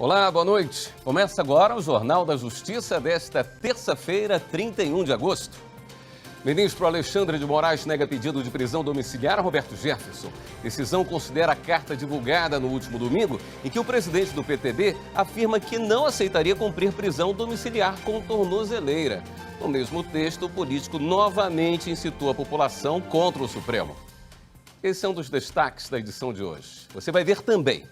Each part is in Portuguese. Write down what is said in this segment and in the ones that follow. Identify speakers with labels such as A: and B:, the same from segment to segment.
A: Olá, boa noite. Começa agora o Jornal da Justiça desta terça-feira, 31 de agosto. Ministro Alexandre de Moraes nega pedido de prisão domiciliar a Roberto Jefferson. Decisão considera a carta divulgada no último domingo, em que o presidente do PTB afirma que não aceitaria cumprir prisão domiciliar com tornozeleira. No mesmo texto, o político novamente incitou a população contra o Supremo. Esse é um dos destaques da edição de hoje. Você vai ver também.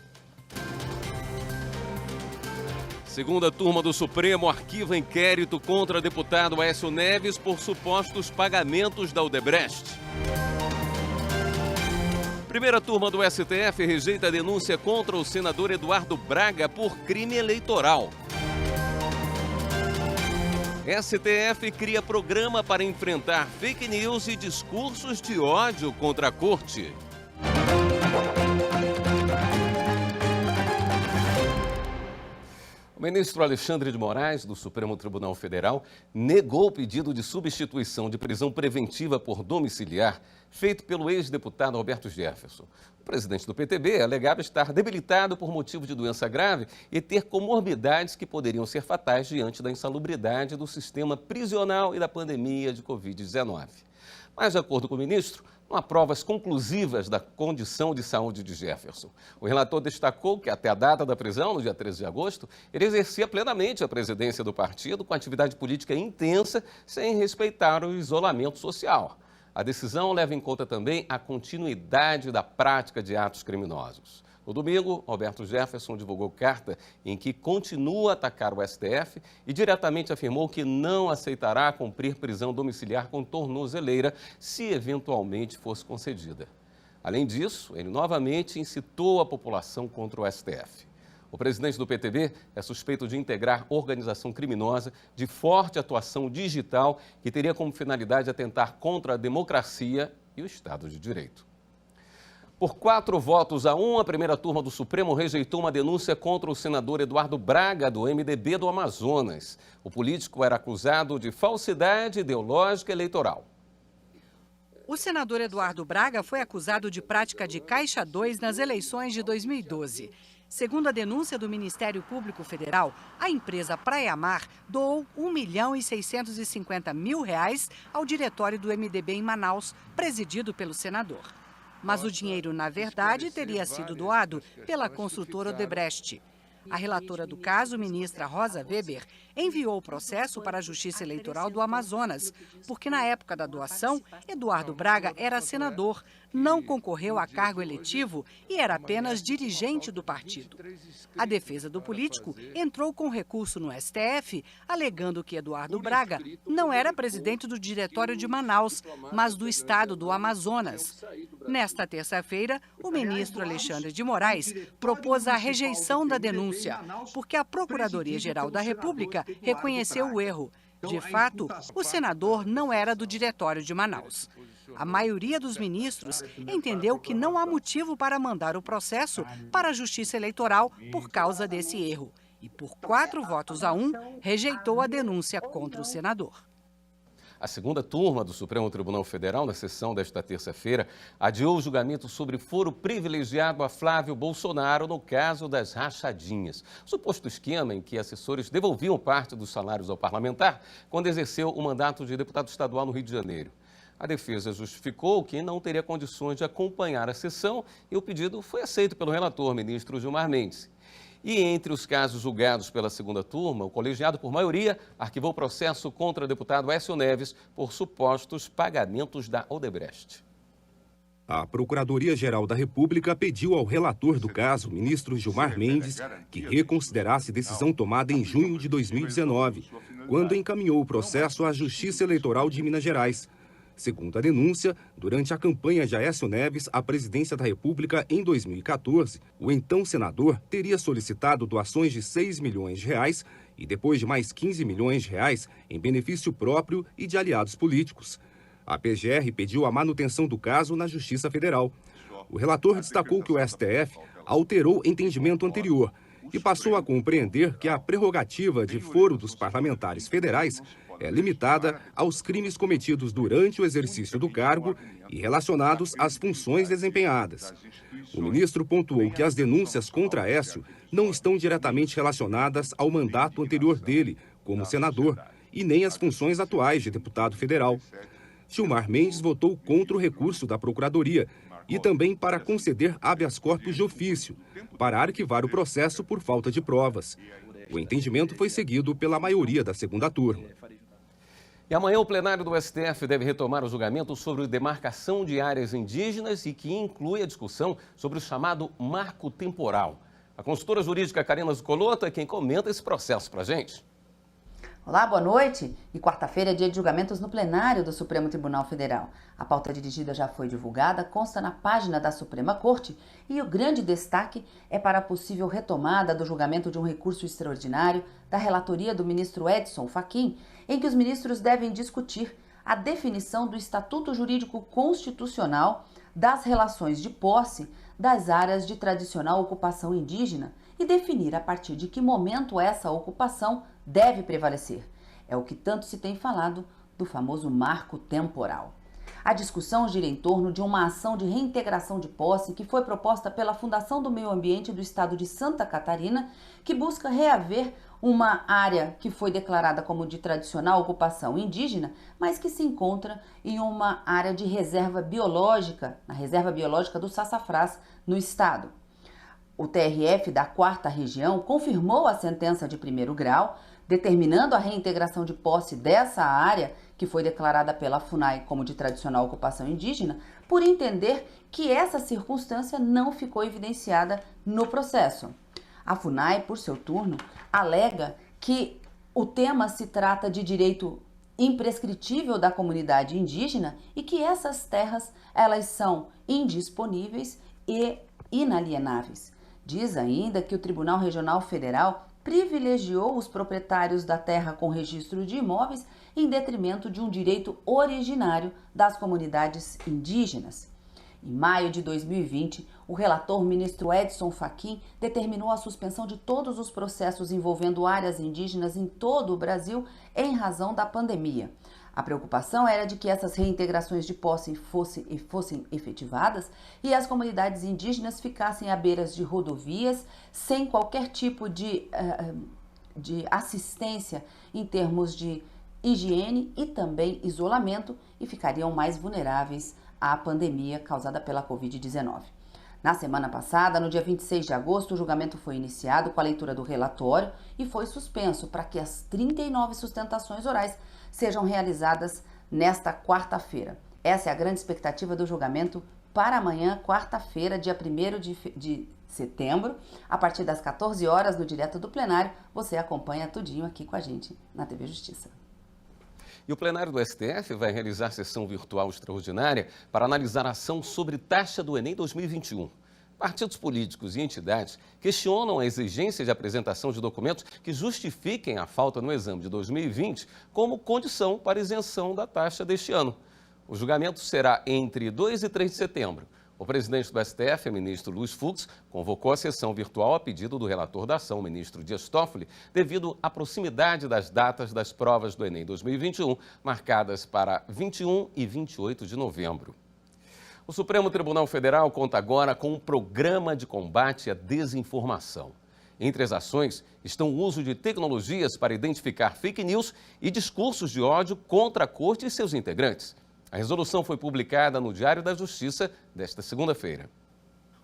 A: Segunda turma do Supremo arquiva inquérito contra deputado Aécio Neves por supostos pagamentos da Odebrecht. Primeira turma do STF rejeita a denúncia contra o senador Eduardo Braga por crime eleitoral. STF cria programa para enfrentar fake news e discursos de ódio contra a corte. O ministro Alexandre de Moraes, do Supremo Tribunal Federal, negou o pedido de substituição de prisão preventiva por domiciliar feito pelo ex-deputado Roberto Jefferson. O presidente do PTB alegava estar debilitado por motivo de doença grave e ter comorbidades que poderiam ser fatais diante da insalubridade do sistema prisional e da pandemia de Covid-19. Mas, de acordo com o ministro, não há provas conclusivas da condição de saúde de Jefferson. O relator destacou que, até a data da prisão, no dia 13 de agosto, ele exercia plenamente a presidência do partido com atividade política intensa, sem respeitar o isolamento social. A decisão leva em conta também a continuidade da prática de atos criminosos. No domingo, Roberto Jefferson divulgou carta em que continua a atacar o STF e diretamente afirmou que não aceitará cumprir prisão domiciliar com tornozeleira se eventualmente fosse concedida. Além disso, ele novamente incitou a população contra o STF. O presidente do PTB é suspeito de integrar organização criminosa de forte atuação digital que teria como finalidade atentar contra a democracia e o Estado de Direito. Por 4-1, a primeira turma do Supremo rejeitou uma denúncia contra o senador Eduardo Braga, do MDB do Amazonas. O político era acusado de falsidade ideológica eleitoral.
B: O senador Eduardo Braga foi acusado de prática de Caixa 2 nas eleições de 2012. Segundo a denúncia do Ministério Público Federal, a empresa Praia Mar doou R$1.650.000 ao diretório do MDB em Manaus, presidido pelo senador. Mas o dinheiro, na verdade, teria sido doado pela construtora Odebrecht. A relatora do caso, ministra Rosa Weber, enviou o processo para a Justiça Eleitoral do Amazonas, porque na época da doação, Eduardo Braga era senador, não concorreu a cargo eletivo e era apenas dirigente do partido. A defesa do político entrou com recurso no STF, alegando que Eduardo Braga não era presidente do Diretório de Manaus, mas do estado do Amazonas. Nesta terça-feira, o ministro Alexandre de Moraes propôs a rejeição da denúncia, porque a Procuradoria-Geral da República reconheceu o erro. De fato, o senador não era do Diretório de Manaus. A maioria dos ministros entendeu que não há motivo para mandar o processo para a Justiça Eleitoral por causa desse erro. E por 4-1, rejeitou a denúncia contra o senador.
A: A segunda turma do Supremo Tribunal Federal, na sessão desta terça-feira, adiou o julgamento sobre foro privilegiado a Flávio Bolsonaro no caso das rachadinhas. Suposto esquema em que assessores devolviam parte dos salários ao parlamentar quando exerceu o mandato de deputado estadual no Rio de Janeiro. A defesa justificou que não teria condições de acompanhar a sessão e o pedido foi aceito pelo relator, ministro Gilmar Mendes. E entre os casos julgados pela segunda turma, o colegiado, por maioria, arquivou processo contra o deputado Aécio Neves por supostos pagamentos da Odebrecht.
C: A Procuradoria-Geral da República pediu ao relator do caso, ministro Gilmar Mendes, que reconsiderasse decisão tomada em junho de 2019, quando encaminhou o processo à Justiça Eleitoral de Minas Gerais. Segundo a denúncia, durante a campanha de Aécio Neves à presidência da República em 2014, o então senador teria solicitado doações de R$6 milhões e depois de mais R$15 milhões em benefício próprio e de aliados políticos. A PGR pediu a manutenção do caso na Justiça Federal. O relator destacou que o STF alterou entendimento anterior e passou a compreender que a prerrogativa de foro dos parlamentares federais é limitada aos crimes cometidos durante o exercício do cargo e relacionados às funções desempenhadas. O ministro pontuou que as denúncias contra Aécio não estão diretamente relacionadas ao mandato anterior dele, como senador, e nem às funções atuais de deputado federal. Gilmar Mendes votou contra o recurso da Procuradoria e também para conceder habeas corpus de ofício, para arquivar o processo por falta de provas. O entendimento foi seguido pela maioria da segunda turma.
A: E amanhã o plenário do STF deve retomar o julgamento sobre demarcação de áreas indígenas e que inclui a discussão sobre o chamado marco temporal. A consultora jurídica Karina Zuccolotto é quem comenta esse processo para a gente.
D: Olá, boa noite. E quarta-feira é dia de julgamentos no plenário do Supremo Tribunal Federal. A pauta dirigida já foi divulgada, consta na página da Suprema Corte e o grande destaque é para a possível retomada do julgamento de um recurso extraordinário da relatoria do ministro Edson Fachin, em que os ministros devem discutir a definição do Estatuto Jurídico Constitucional das relações de posse das áreas de tradicional ocupação indígena e definir a partir de que momento essa ocupação deve prevalecer. É o que tanto se tem falado do famoso marco temporal. A discussão gira em torno de uma ação de reintegração de posse que foi proposta pela Fundação do Meio Ambiente do Estado de Santa Catarina, que busca reaver uma área que foi declarada como de tradicional ocupação indígena, mas que se encontra em uma área de reserva biológica, na reserva biológica do Sassafrás, no estado. O TRF da 4ª Região confirmou a sentença de primeiro grau, determinando a reintegração de posse dessa área, que foi declarada pela FUNAI como de tradicional ocupação indígena, por entender que essa circunstância não ficou evidenciada no processo. A FUNAI, por seu turno, alega que o tema se trata de direito imprescritível da comunidade indígena e que essas terras elas são indisponíveis e inalienáveis. Diz ainda que o Tribunal Regional Federal privilegiou os proprietários da terra com registro de imóveis em detrimento de um direito originário das comunidades indígenas. Em maio de 2020, o relator ministro Edson Fachin determinou a suspensão de todos os processos envolvendo áreas indígenas em todo o Brasil em razão da pandemia. A preocupação era de que essas reintegrações de posse fossem efetivadas e as comunidades indígenas ficassem à beira de rodovias sem qualquer tipo de assistência em termos de higiene e também isolamento e ficariam mais vulneráveis à pandemia causada pela Covid-19. Na semana passada, no dia 26 de agosto, o julgamento foi iniciado com a leitura do relatório e foi suspenso para que as 39 sustentações orais sejam realizadas nesta quarta-feira. Essa é a grande expectativa do julgamento para amanhã, quarta-feira, dia 1º de setembro, a partir das 14 horas, no Direto do Plenário. Você acompanha tudinho aqui com a gente na TV Justiça.
A: E o plenário do STF vai realizar sessão virtual extraordinária para analisar a ação sobre taxa do Enem 2021. Partidos políticos e entidades questionam a exigência de apresentação de documentos que justifiquem a falta no exame de 2020 como condição para isenção da taxa deste ano. O julgamento será entre 2 e 3 de setembro. O presidente do STF, ministro Luiz Fux, convocou a sessão virtual a pedido do relator da ação, ministro Dias Toffoli, devido à proximidade das datas das provas do Enem 2021, marcadas para 21 e 28 de novembro. O Supremo Tribunal Federal conta agora com um programa de combate à desinformação. Entre as ações estão o uso de tecnologias para identificar fake news e discursos de ódio contra a Corte e seus integrantes. A resolução foi publicada no Diário da Justiça desta segunda-feira.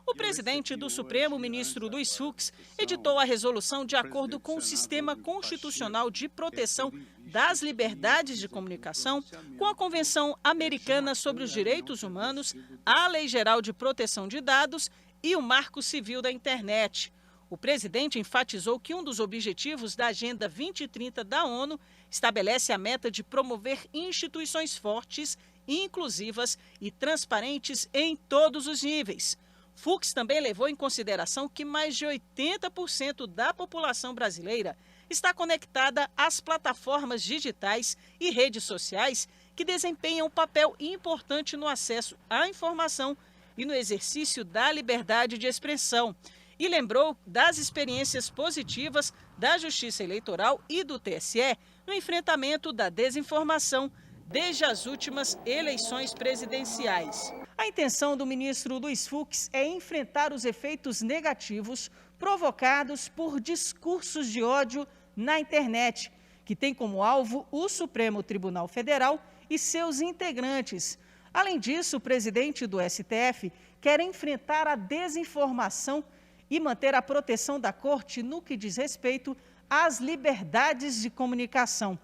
E: O presidente do Supremo, ministro Luiz Fux, editou a resolução de acordo com o Sistema Constitucional de Proteção das Liberdades de Comunicação, com a Convenção Americana sobre os Direitos Humanos, a Lei Geral de Proteção de Dados e o Marco Civil da Internet. O presidente enfatizou que um dos objetivos da Agenda 2030 da ONU estabelece a meta de promover instituições fortes, inclusivas e transparentes em todos os níveis. Fux também levou em consideração que mais de 80% da população brasileira está conectada às plataformas digitais e redes sociais que desempenham um papel importante no acesso à informação e no exercício da liberdade de expressão. E lembrou das experiências positivas da Justiça Eleitoral e do TSE no enfrentamento da desinformação desde as últimas eleições presidenciais. A intenção do ministro Luiz Fux é enfrentar os efeitos negativos provocados por discursos de ódio na internet, que tem como alvo o Supremo Tribunal Federal e seus integrantes. Além disso, o presidente do STF quer enfrentar a desinformação e manter a proteção da Corte no que diz respeito às liberdades de comunicação.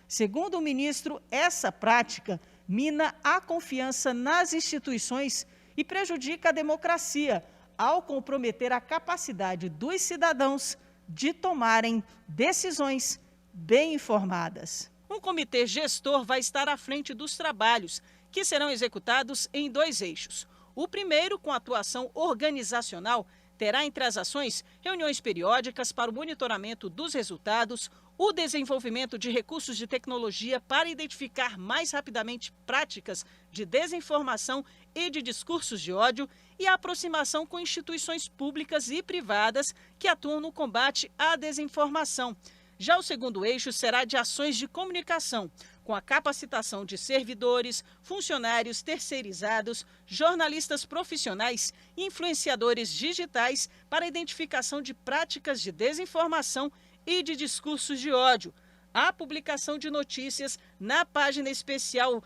E: Segundo o ministro, essa prática mina a confiança nas instituições e prejudica a democracia, ao comprometer a capacidade dos cidadãos de tomarem decisões bem informadas. Um comitê gestor vai estar à frente dos trabalhos, que serão executados em 2 eixos. O primeiro, com atuação organizacional, terá entre as ações reuniões periódicas para o monitoramento dos resultados, o desenvolvimento de recursos de tecnologia para identificar mais rapidamente práticas de desinformação e de discursos de ódio e a aproximação com instituições públicas e privadas que atuam no combate à desinformação. Já o segundo eixo será de ações de comunicação, com a capacitação de servidores, funcionários terceirizados, jornalistas profissionais e influenciadores digitais para a identificação de práticas de desinformação e de discursos de ódio. A publicação de notícias na página especial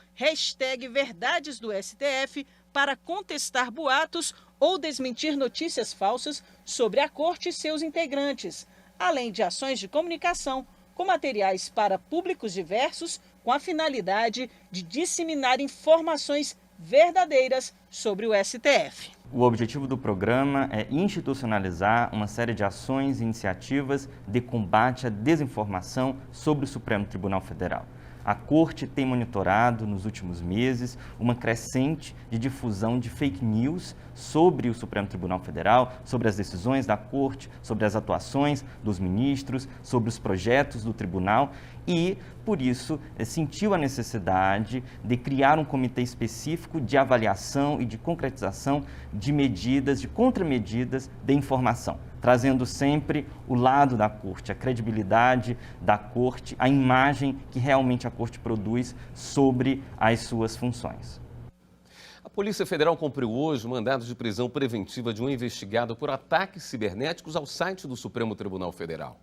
E: #Verdades do STF para contestar boatos ou desmentir notícias falsas sobre a Corte e seus integrantes, além de ações de comunicação com materiais para públicos diversos, com a finalidade de disseminar informações verdadeiras sobre o STF.
F: O objetivo do programa é institucionalizar uma série de ações e iniciativas de combate à desinformação sobre o Supremo Tribunal Federal. A Corte tem monitorado nos últimos meses uma crescente de difusão de fake news sobre o Supremo Tribunal Federal, sobre as decisões da Corte, sobre as atuações dos ministros, sobre os projetos do tribunal e, por isso, sentiu a necessidade de criar um comitê específico de avaliação e de concretização de medidas, de contramedidas de informação, trazendo sempre o lado da Corte, a credibilidade da Corte, a imagem que realmente a Corte produz sobre as suas funções.
A: A Polícia Federal cumpriu hoje o mandado de prisão preventiva de um investigado por ataques cibernéticos ao site do Supremo Tribunal Federal.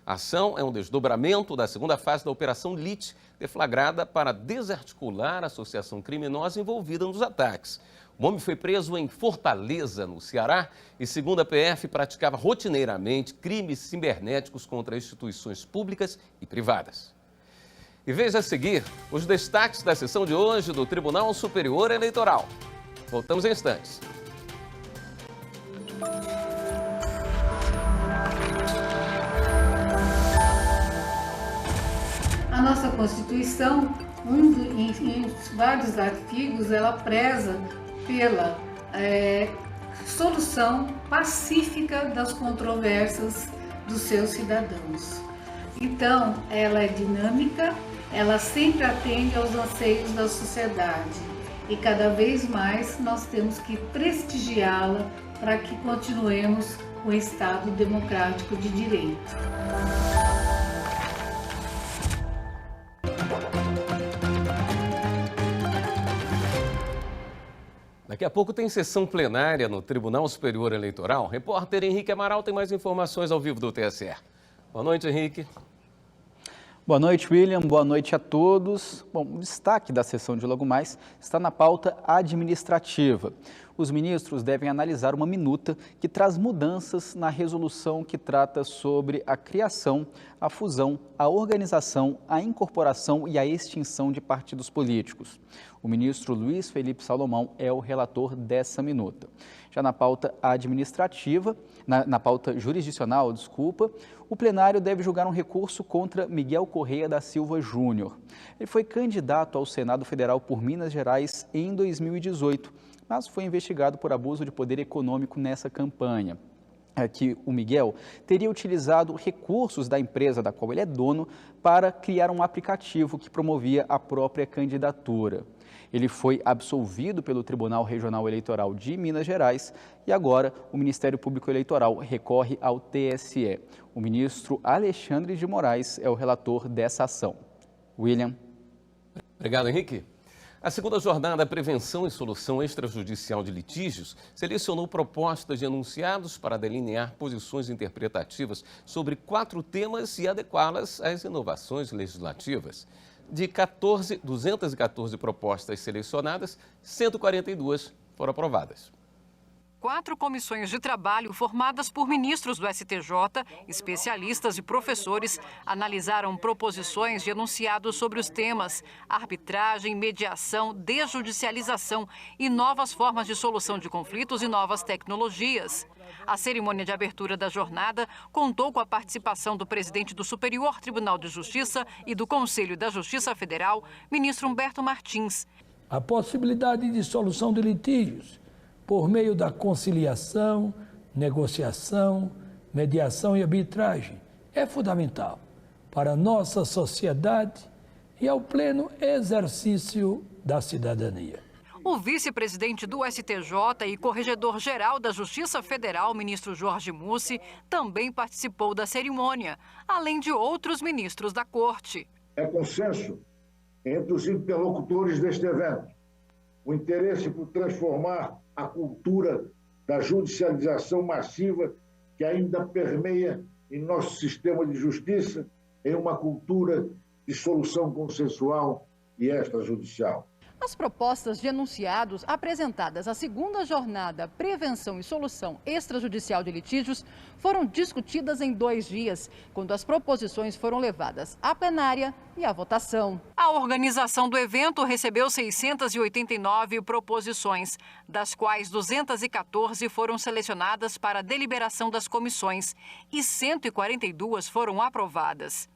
A: A ação é um desdobramento da segunda fase da Operação LIT, deflagrada para desarticular a associação criminosa envolvida nos ataques. O homem foi preso em Fortaleza, no Ceará, e, segundo a PF, praticava rotineiramente crimes cibernéticos contra instituições públicas e privadas. E veja a seguir os destaques da sessão de hoje do Tribunal Superior Eleitoral. Voltamos em instantes.
G: A nossa Constituição, em vários artigos, ela preza pela solução pacífica das controvérsias dos seus cidadãos. Então, ela é dinâmica, ela sempre atende aos anseios da sociedade e cada vez mais nós temos que prestigiá-la para que continuemos com o Estado democrático de direito.
A: Daqui a pouco tem sessão plenária no Tribunal Superior Eleitoral. Repórter Henrique Amaral tem mais informações ao vivo do TSE. Boa noite, Henrique.
H: Boa noite, William. Boa noite a todos. Bom, o destaque da sessão de logo mais está na pauta administrativa. Os ministros devem analisar uma minuta que traz mudanças na resolução que trata sobre a criação, a fusão, a organização, a incorporação e a extinção de partidos políticos. O ministro Luiz Felipe Salomão é o relator dessa minuta. Já na pauta administrativa, na pauta jurisdicional, o plenário deve julgar um recurso contra Miguel Correia da Silva Júnior. Ele foi candidato ao Senado Federal por Minas Gerais em 2018, mas foi investigado por abuso de poder econômico nessa campanha. que o Miguel teria utilizado recursos da empresa da qual ele é dono para criar um aplicativo que promovia a própria candidatura. Ele foi absolvido pelo Tribunal Regional Eleitoral de Minas Gerais e agora o Ministério Público Eleitoral recorre ao TSE. O ministro Alexandre de Moraes é o relator dessa ação. William.
A: Obrigado, Henrique. A segunda jornada Prevenção e Solução Extrajudicial de Litígios selecionou propostas de enunciados para delinear posições interpretativas sobre 4 temas e adequá-las às inovações legislativas. De 214 propostas selecionadas, 142 foram aprovadas.
I: 4 comissões de trabalho formadas por ministros do STJ, especialistas e professores analisaram proposições de enunciados sobre os temas arbitragem, mediação, desjudicialização e novas formas de solução de conflitos e novas tecnologias. A cerimônia de abertura da jornada contou com a participação do presidente do Superior Tribunal de Justiça e do Conselho da Justiça Federal, ministro Humberto Martins.
J: A possibilidade de solução de litígios por meio da conciliação, negociação, mediação e arbitragem é fundamental para a nossa sociedade e ao pleno exercício da cidadania.
I: O vice-presidente do STJ e corregedor-geral da Justiça Federal, ministro Jorge Mussi, também participou da cerimônia, além de outros ministros da Corte.
K: É consenso entre os interlocutores deste evento o interesse por transformar a cultura da judicialização massiva que ainda permeia em nosso sistema de justiça em uma cultura de solução consensual e extrajudicial.
I: As propostas de enunciados apresentadas à segunda jornada Prevenção e Solução Extrajudicial de Litígios foram discutidas em 2 dias, quando as proposições foram levadas à plenária e à votação. A organização do evento recebeu 689 proposições, das quais 214 foram selecionadas para a deliberação das comissões e 142 foram aprovadas.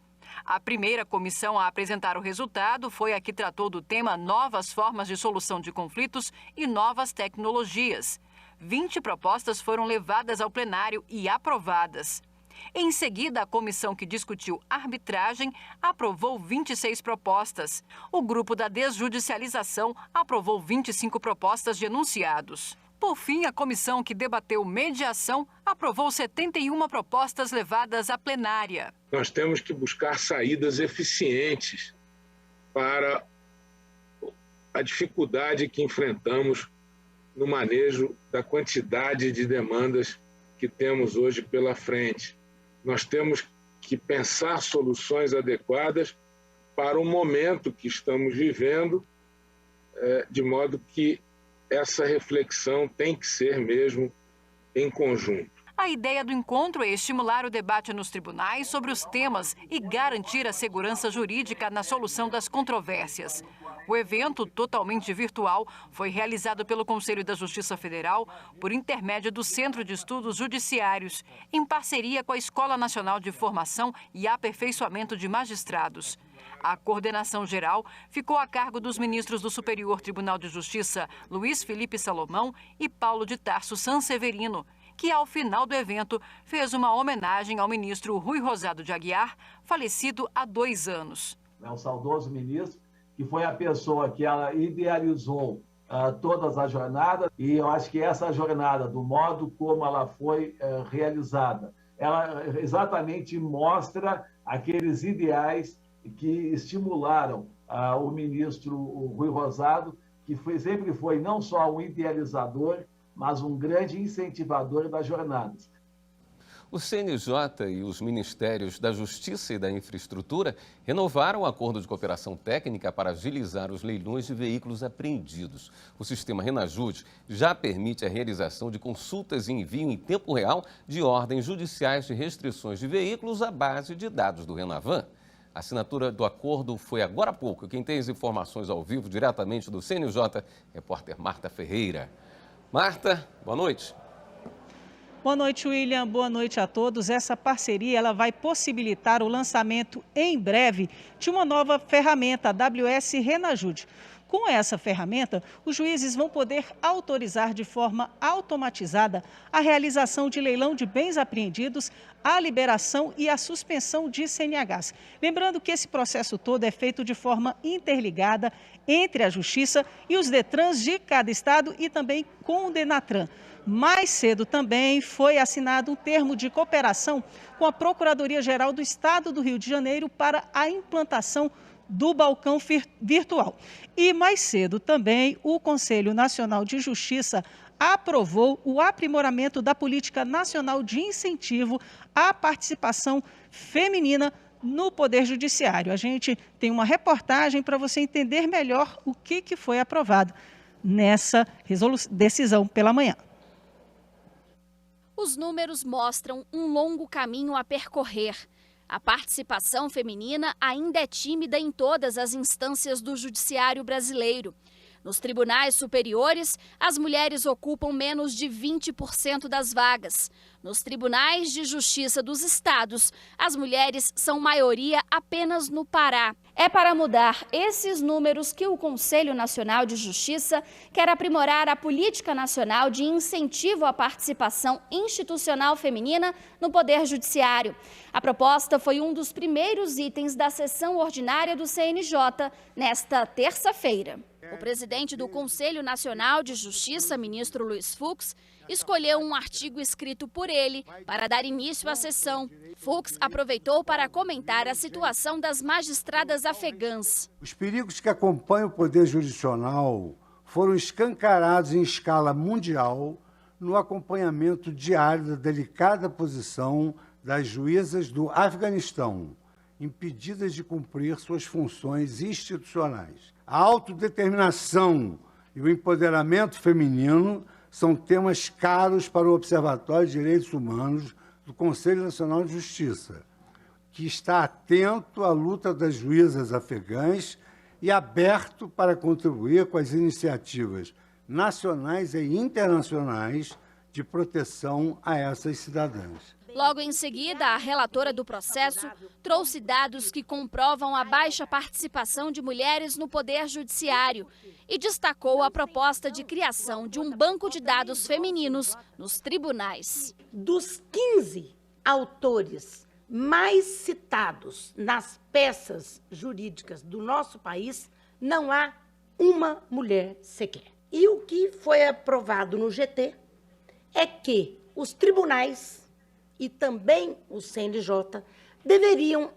I: A primeira comissão a apresentar o resultado foi a que tratou do tema Novas Formas de Solução de Conflitos e Novas Tecnologias. 20 propostas foram levadas ao plenário e aprovadas. Em seguida, a comissão que discutiu arbitragem aprovou 26 propostas. O grupo da desjudicialização aprovou 25 propostas de enunciados. Por fim, a comissão que debateu mediação aprovou 71 propostas levadas à plenária.
L: Nós temos que buscar saídas eficientes para a dificuldade que enfrentamos no manejo da quantidade de demandas que temos hoje pela frente. Nós temos que pensar soluções adequadas para o momento que estamos vivendo, de modo que essa reflexão tem que ser mesmo em conjunto.
I: A ideia do encontro é estimular o debate nos tribunais sobre os temas e garantir a segurança jurídica na solução das controvérsias. O evento, totalmente virtual, foi realizado pelo Conselho da Justiça Federal por intermédio do Centro de Estudos Judiciários, em parceria com a Escola Nacional de Formação e Aperfeiçoamento de Magistrados. A coordenação geral ficou a cargo dos ministros do Superior Tribunal de Justiça, Luiz Felipe Salomão e Paulo de Tarso Sanseverino, que ao final do evento fez uma homenagem ao ministro Rui Rosado de Aguiar, falecido há 2 anos.
M: É um saudoso ministro, que foi a pessoa que ela idealizou todas as jornadas, e eu acho que essa jornada, do modo como ela foi realizada, ela exatamente mostra aqueles ideais que estimularam o ministro Rui Rosado, que sempre foi não só um idealizador, mas um grande incentivador das jornadas.
A: O CNJ e os Ministérios da Justiça e da Infraestrutura renovaram o acordo de cooperação técnica para agilizar os leilões de veículos apreendidos. O sistema Renajude já permite a realização de consultas e envio em tempo real de ordens judiciais de restrições de veículos à base de dados do Renavan. A assinatura do acordo foi agora há pouco. Quem tem as informações ao vivo diretamente do CNJ, repórter Marta Ferreira. Marta, boa noite.
E: Boa noite, William. Boa noite a todos. Essa parceria ela vai possibilitar o lançamento em breve de uma nova ferramenta, a AWS Renajude. Com essa ferramenta, os juízes vão poder autorizar de forma automatizada a realização de leilão de bens apreendidos, a liberação e a suspensão de CNHs. Lembrando que esse processo todo é feito de forma interligada entre a Justiça e os DETRANs de cada estado e também com o DENATRAN. Mais cedo também foi assinado um termo de cooperação com a Procuradoria-Geral do Estado do Rio de Janeiro para a implantação do balcão virtual. E mais cedo também o Conselho Nacional de Justiça aprovou o aprimoramento da Política Nacional de Incentivo à Participação Feminina no Poder Judiciário. A gente tem uma reportagem para você entender melhor o que foi aprovado nessa decisão pela manhã.
N: Os números mostram um longo caminho a percorrer. A participação feminina ainda é tímida em todas as instâncias do judiciário brasileiro. Nos tribunais superiores, as mulheres ocupam menos de 20% das vagas. Nos tribunais de justiça dos estados, as mulheres são maioria apenas no Pará. É para mudar esses números que o Conselho Nacional de Justiça quer aprimorar a Política Nacional de Incentivo à Participação Institucional Feminina no Poder Judiciário. A proposta foi um dos primeiros itens da sessão ordinária do CNJ nesta terça-feira. O presidente do Conselho Nacional de Justiça, ministro Luiz Fux, escolheu um artigo escrito por ele para dar início à sessão. Fux aproveitou para comentar a situação das magistradas afegãs.
O: Os perigos que acompanham o poder jurisdicional foram escancarados em escala mundial no acompanhamento diário da delicada posição das juízas do Afeganistão, impedidas de cumprir suas funções institucionais. A autodeterminação e o empoderamento feminino são temas caros para o Observatório de Direitos Humanos do Conselho Nacional de Justiça, que está atento à luta das juízas afegãs e aberto para contribuir com as iniciativas nacionais e internacionais de proteção a essas cidadãs.
N: Logo em seguida, a relatora do processo trouxe dados que comprovam a baixa participação de mulheres no Poder Judiciário e destacou a proposta de criação de um banco de dados femininos nos tribunais.
P: Dos 15 autores mais citados nas peças jurídicas do nosso país, não há uma mulher sequer. E o que foi aprovado no GT é que os tribunais e também o CNJ deveriam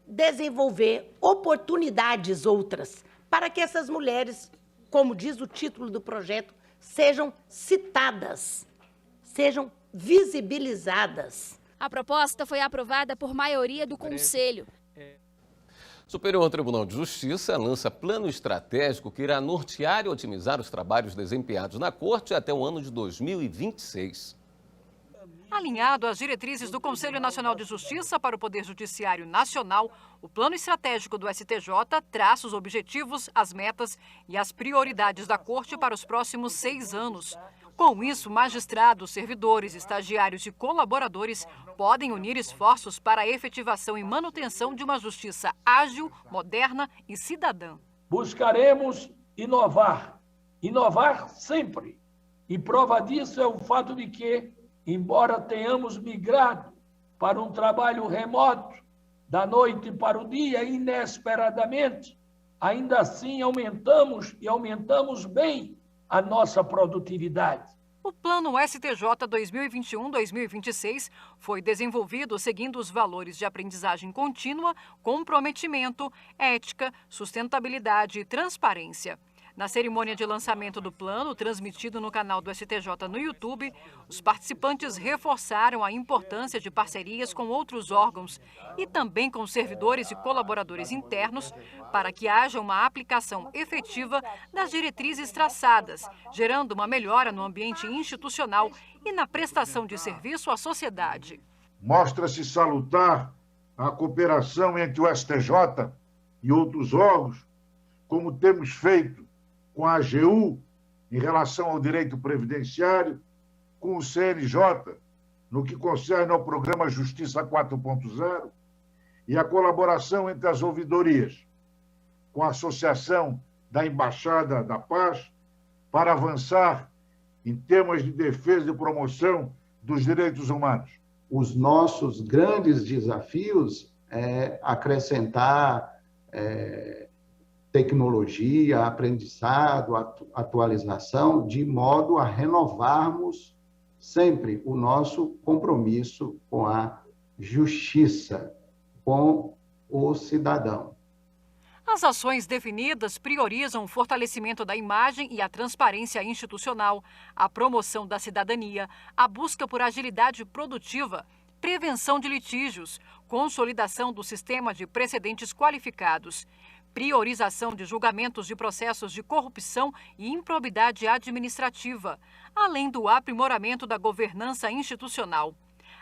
P: desenvolver oportunidades outras para que essas mulheres, como diz o título do projeto, sejam citadas, sejam visibilizadas.
N: A proposta foi aprovada por maioria do Conselho.
A: Superior Tribunal de Justiça lança plano estratégico que irá nortear e otimizar os trabalhos desempenhados na Corte até o ano de 2026.
I: Alinhado às diretrizes do Conselho Nacional de Justiça para o Poder Judiciário Nacional, o plano estratégico do STJ traça os objetivos, as metas e as prioridades da Corte para os próximos 6 anos. Com isso, magistrados, servidores, estagiários e colaboradores podem unir esforços para a efetivação e manutenção de uma justiça ágil, moderna e cidadã.
J: Buscaremos inovar sempre. E prova disso é o fato de que, embora tenhamos migrado para um trabalho remoto, da noite para o dia, inesperadamente, ainda assim aumentamos bem a nossa produtividade.
I: O Plano STJ 2021-2026 foi desenvolvido seguindo os valores de aprendizagem contínua, comprometimento, ética, sustentabilidade e transparência. Na cerimônia de lançamento do plano, transmitido no canal do STJ no YouTube, os participantes reforçaram a importância de parcerias com outros órgãos e também com servidores e colaboradores internos para que haja uma aplicação efetiva das diretrizes traçadas, gerando uma melhora no ambiente institucional e na prestação de serviço à sociedade.
K: Mostra-se salutar a cooperação entre o STJ e outros órgãos, como temos feito com a AGU, em relação ao direito previdenciário, com o CNJ, no que concerne ao programa Justiça 4.0, e a colaboração entre as ouvidorias, com a Associação da Embaixada da Paz para avançar em temas de defesa e promoção dos direitos humanos?
Q: Os nossos grandes desafios é acrescentar tecnologia, aprendizado, atualização, de modo a renovarmos sempre o nosso compromisso com a justiça, com o cidadão.
I: As ações definidas priorizam o fortalecimento da imagem e a transparência institucional, a promoção da cidadania, a busca por agilidade produtiva, prevenção de litígios, consolidação do sistema de precedentes qualificados, priorização de julgamentos de processos de corrupção e improbidade administrativa, além do aprimoramento da governança institucional.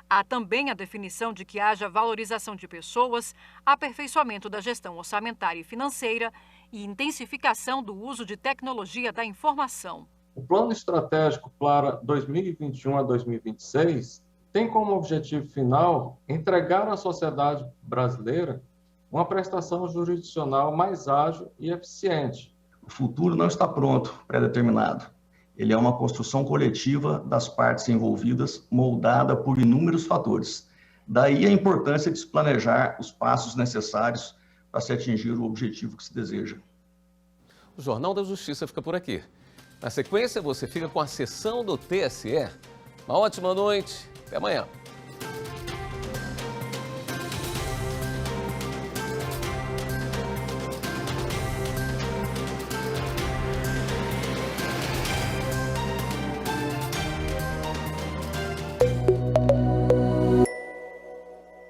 I: Há também a definição de que haja valorização de pessoas, aperfeiçoamento da gestão orçamentária e financeira e intensificação do uso de tecnologia da informação.
R: O Plano Estratégico para 2021 a 2026 tem como objetivo final entregar à sociedade brasileira uma prestação jurisdicional mais ágil e eficiente.
S: O futuro não está pronto, pré-determinado. Ele é uma construção coletiva das partes envolvidas, moldada por inúmeros fatores. Daí a importância de se planejar os passos necessários para se atingir o objetivo que se deseja.
A: O Jornal da Justiça fica por aqui. Na sequência, você fica com a sessão do TSE. Uma ótima noite. Até amanhã.